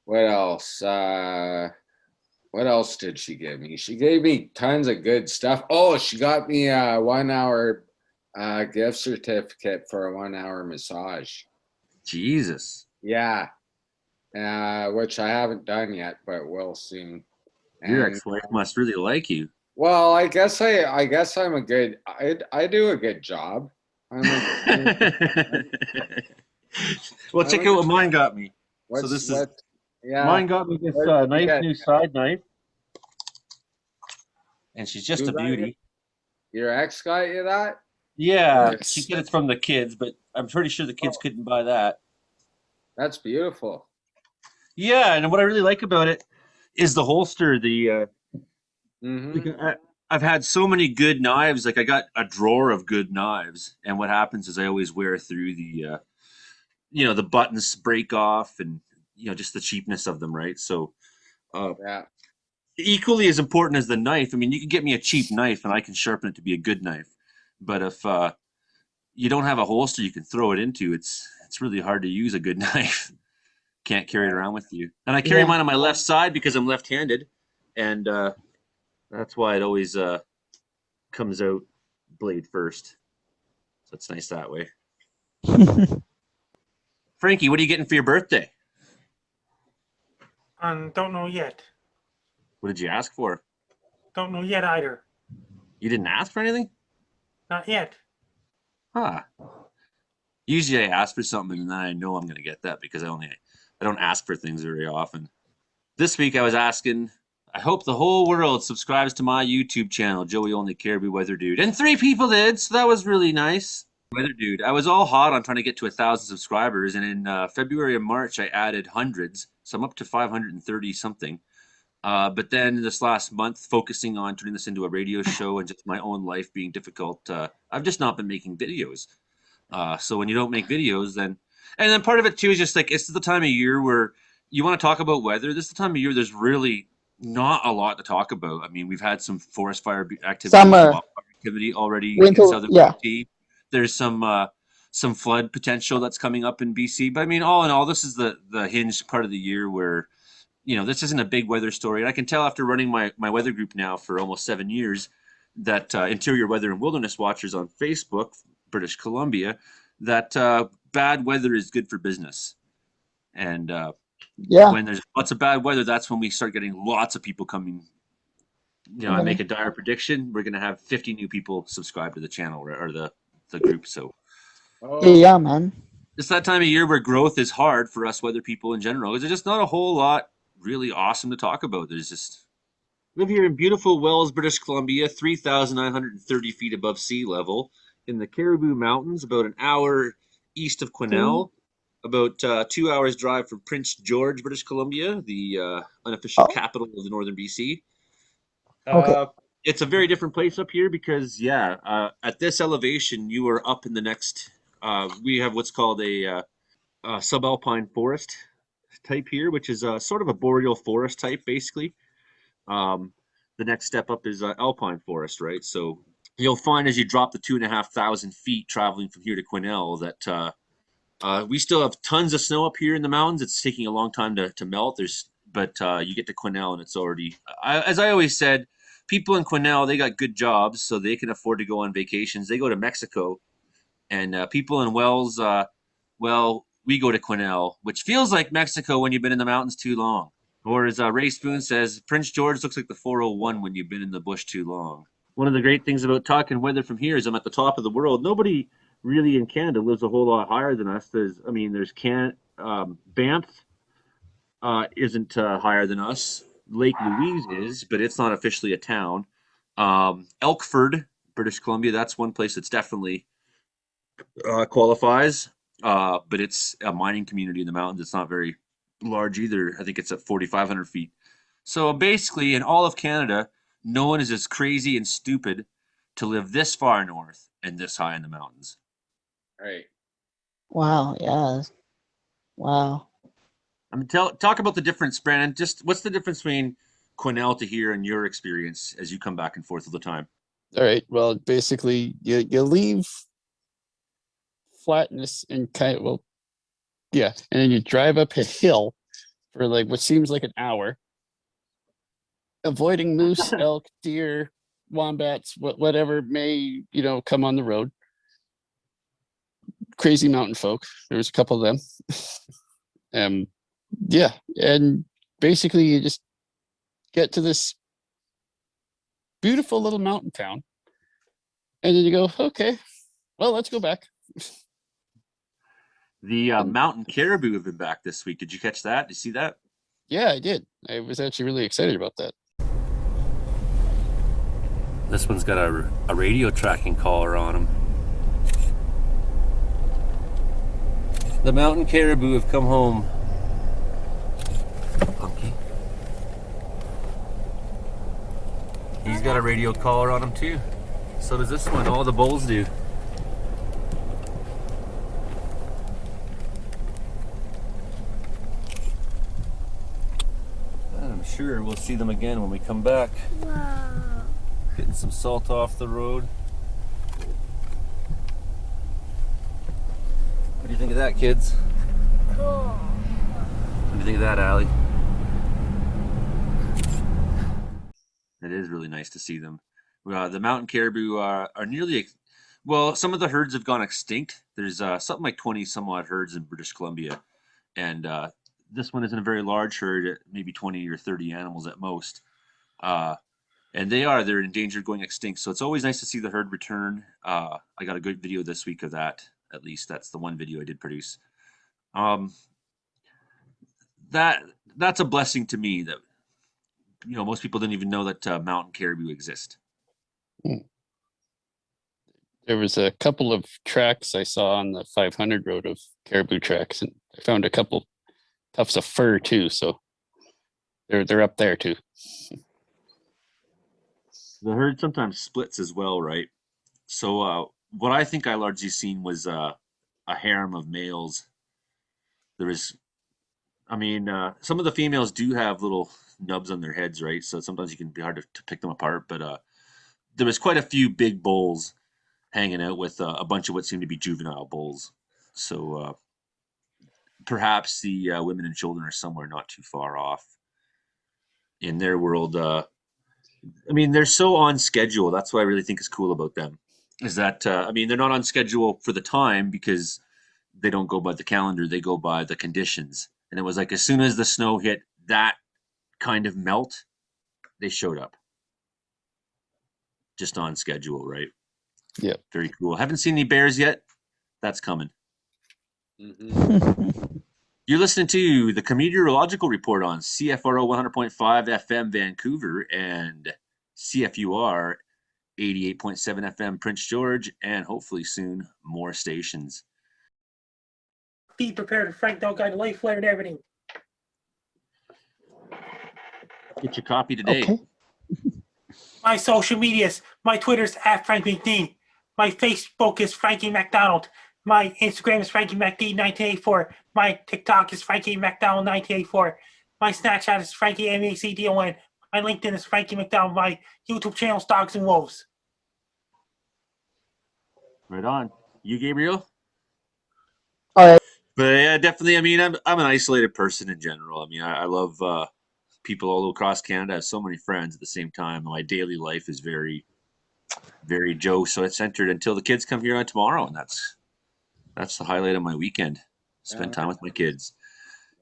what else? What else did she give me? She gave me tons of good stuff. Oh, she got me a 1 hour gift certificate for a 1 hour massage. Jesus. Yeah. Which I haven't done yet, but will soon. Your And, ex-wife must really like you. well, I guess I'm a good. I do a good job. Well, check out what mine got me. What's, this is what? Yeah. mine got me this What did you nice get? new side knife, and she's just Who a got beauty. Your ex got you that? Yeah, Yes. she gets it from the kids, but I'm pretty sure the kids couldn't buy that. That's beautiful. Yeah, and what I really like about it is the holster. I've had so many good knives. Like, I got a drawer of good knives, and what happens is I always wear through the the buttons break off, and just the cheapness of them, right? So Yeah. equally as important as the knife. I mean, you can get me a cheap knife and I can sharpen it to be a good knife, but if you don't have a holster you can throw it into, it's really hard to use a good knife. Can't carry it around with you. And I carry Yeah. mine on my left side because I'm left-handed, and that's why it always comes out blade first. So it's nice that way. Frankie, what are you getting for your birthday? Don't know yet. What did you ask for? Don't know yet either. You didn't ask for anything? Not yet. Huh. Usually I ask for something and then I know I'm going to get that because I don't ask for things very often. This week I was asking, I hope the whole world subscribes to my YouTube channel, Joey Only Caribou Weather Dude. And 3 people did, so that was really nice. Weather Dude. I was all hot on trying to get to 1,000 subscribers, and in February and March I added hundreds, so I'm up to 530 something. But then this last month, focusing on turning this into a radio show and just my own life being difficult, I've just not been making videos. So when you don't make videos, and then part of it too is just like, it's the time of year where you want to talk about weather. This is the time of year there's really not a lot to talk about. I mean, we've had some forest fire activity, Summer. wildfire activity already Winter, in southern yeah. BC. There's some flood potential that's coming up in BC. But I mean, all in all, this is the hinge part of the year where this isn't a big weather story. And I can tell after running my weather group now for almost 7 years that Interior Weather and Wilderness Watchers on Facebook, British Columbia, that bad weather is good for business. And Yeah. when there's lots of bad weather, that's when we start getting lots of people coming I make a dire prediction. We're gonna have 50 new people subscribe to the channel or the group. So Yeah, man. it's that time of year where growth is hard for us weather people in general. There's just not a whole lot really awesome to talk about. There's just live here in beautiful Wells, British Columbia, 3,930 feet above sea level in the Caribou Mountains, about an hour east of Quesnel, about 2 hours drive from Prince George, British Columbia, the unofficial capital of the northern BC. Okay. It's a very different place up here because, at this elevation, you are up in the next. We have what's called a subalpine forest type here, which is sort of a boreal forest type, basically. The next step up is alpine forest, right? So you'll find as you drop the 2,500 feet traveling from here to Quesnel that we still have tons of snow up here in the mountains. It's taking a long time to melt. But you get to Quesnel and it's already, as I always said, people in Quesnel, they got good jobs, so they can afford to go on vacations. They go to Mexico, and people in Wells, well, we go to Quesnel, which feels like Mexico when you've been in the mountains too long. Or as Ray Spoon says, Prince George looks like the 401 when you've been in the bush too long. One of the great things about talking weather from here is I'm at the top of the world. Nobody really in Canada lives a whole lot higher than us. There's Banff isn't higher than us. Lake Louise is, but it's not officially a town. Elkford, British Columbia, that's one place that's definitely qualifies, but it's a mining community in the mountains. It's not very large either. I think it's at 4,500 feet. So basically, in all of Canada, no one is as crazy and stupid to live this far north and this high in the mountains. Right. Wow. Yeah. Wow. I mean, talk about the difference, Brandon. Just what's the difference between Quesnel to here and your experience as you come back and forth all the time? All right. Well, basically, you leave flatness and and then you drive up a hill for like what seems like an hour, avoiding moose, elk, deer, wombats, whatever may come on the road. Crazy mountain folk. There was a couple of them. And basically you just get to this beautiful little mountain town, and then you go, okay, well, let's go back. The mountain caribou have been back this week. Did you catch that? Did you see that? Yeah, I did. I was actually really excited about that. This one's got a radio tracking collar on him. The mountain caribou have come home. Punky. He's got a radio collar on him too. So does this one. All the bulls do. I'm sure we'll see them again when we come back. Wow. Getting some salt off the road. What do you think of that, kids? Cool. What do you think of that, Allie? It is really nice to see them. The mountain caribou are nearly, some of the herds have gone extinct. There's something like 20 some odd herds in British Columbia. And this one isn't a very large herd, maybe 20 or 30 animals at most. And they're endangered going extinct. So it's always nice to see the herd return. I got a good video this week of that. At least that's the one video I did produce. That's a blessing to me that, most people didn't even know that mountain caribou exist. There was a couple of tracks I saw on the 500 road of caribou tracks, and I found a couple tufts of fur too. So they're up there too. The herd sometimes splits as well, right? So what I think I largely seen was a harem of males. Some of the females do have little nubs on their heads, right? So sometimes it can be hard to pick them apart. But there was quite a few big bulls hanging out with a bunch of what seemed to be juvenile bulls. So perhaps the women and children are somewhere not too far off in their world. They're so on schedule. That's what I really think is cool about them. Is that they're not on schedule for the time because they don't go by the calendar. They go by the conditions. And it was like as soon as the snow hit that kind of melt, they showed up. just on schedule, right? Yeah. Very cool. Haven't seen any bears yet. That's coming. You're listening to the Comedeorological Report on CFRO 100.5 FM Vancouver and CFUR 88.7 FM Prince George, and hopefully soon more stations. Be prepared, Frank Dog Guy, the life flare and everything. Get your copy today. Okay. My social medias, my Twitter's at Frank McD. My Facebook is Frankie MacDonald. My Instagram is Frankie MacD1984. My TikTok is Frankie MacDonald 1984. My Snapchat is Frankie MacDon. My LinkedIn is Frankie MacDonald. My YouTube channel is Dogs and Wolves. Right on. You, Gabriel? All right. But yeah, definitely. I mean, I'm an isolated person in general. I mean, I love people all across Canada. I have so many friends at the same time. My daily life is very, very Joe. So it's centered until the kids come here on tomorrow, and that's the highlight of my weekend. Spend time with my kids.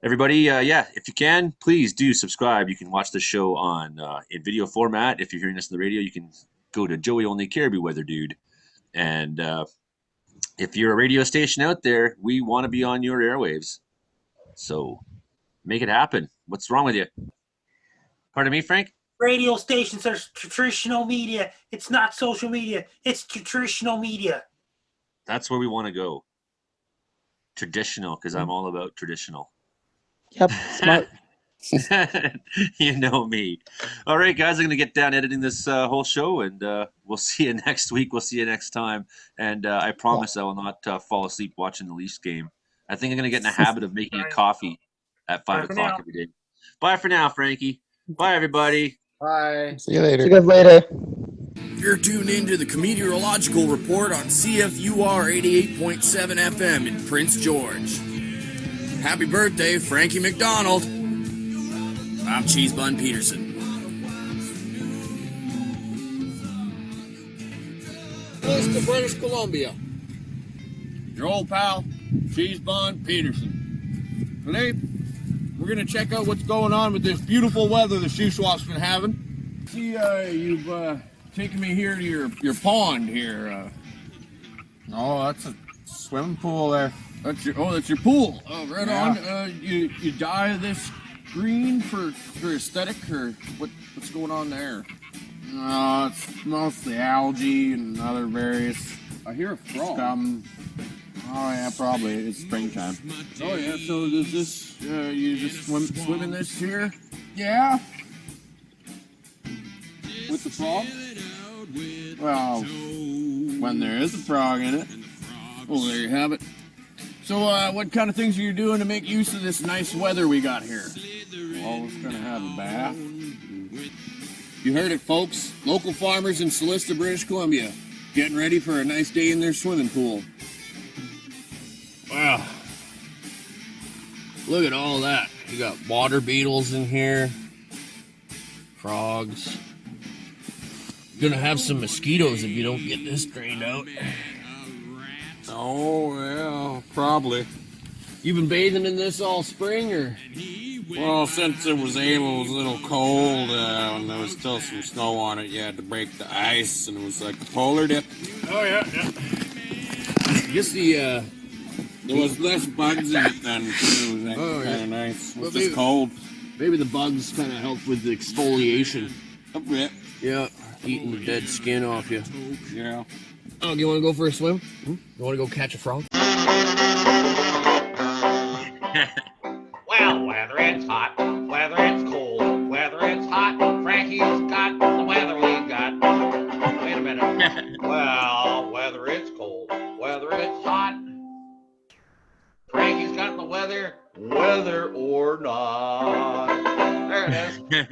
Everybody, yeah, if you can, please do subscribe. You can watch the show on in video format. If you're hearing this on the radio, you can go to Joey Only Caribou Weather Dude. And if you're a radio station out there, we want to be on your airwaves. So make it happen. What's wrong with you? Pardon me, Frank? Radio stations are traditional media. It's not social media. It's traditional media. That's where we want to go. Traditional, because I'm all about traditional. Yep. Smart. You know me. All right, guys, I'm going to get down editing this whole show, and we'll see you next week. We'll see you next time. And I promise I will not fall asleep watching the Leafs game. I think I'm going to get in the habit of making a coffee at 5 o'clock every day. Bye for now, Frankie. Bye, everybody. Bye. See you later. See you guys later. You're tuned into the Comedeorological Report on CFUR 88.7 FM in Prince George. Happy birthday, Frankie MacDonald. I'm Cheesebun Peterson. Celista, British Columbia. Your old pal, Cheesebun Peterson. Today, we're going to check out what's going on with this beautiful weather the Shuswap's been having. See, you've taken me here to your pond here. Oh, that's a swimming pool there. That's your pool. Oh, right on. You dye this green for aesthetic, or what's going on there? It's mostly algae and other various I hear a frog. scum. Oh yeah, probably. It's springtime. Oh yeah. So does this? You just swim in this here Yeah. with the frog? Well, when there is a frog in it. Well, there you have it. So, what kind of things are you doing to make use of this nice weather we got here? Always gonna have a bath. You heard it, folks. Local farmers in Celista, British Columbia, getting ready for a nice day in their swimming pool. Wow. Look at all that. You got water beetles in here, frogs. You're gonna have some mosquitoes if you don't get this drained out. Oh yeah, probably. You been bathing in this all spring, or? Well, since it was a little cold and there was still some snow on it, you had to break the ice, and it was like a polar dip. Oh yeah. I guess There was less bugs in it then, too. It was kind of nice. It was just cold. Maybe the bugs kind of help with the exfoliation. A bit. Yeah, eating the dead skin off you. Yeah. Oh, do you want to go for a swim? You want to go catch a frog? Well, whether it's hot, whether it's cold, whether it's hot, Frankie's got the weather we've got. Wait a minute. Well, whether it's cold, whether it's hot, Frankie's got the weather, whether or not. There it is.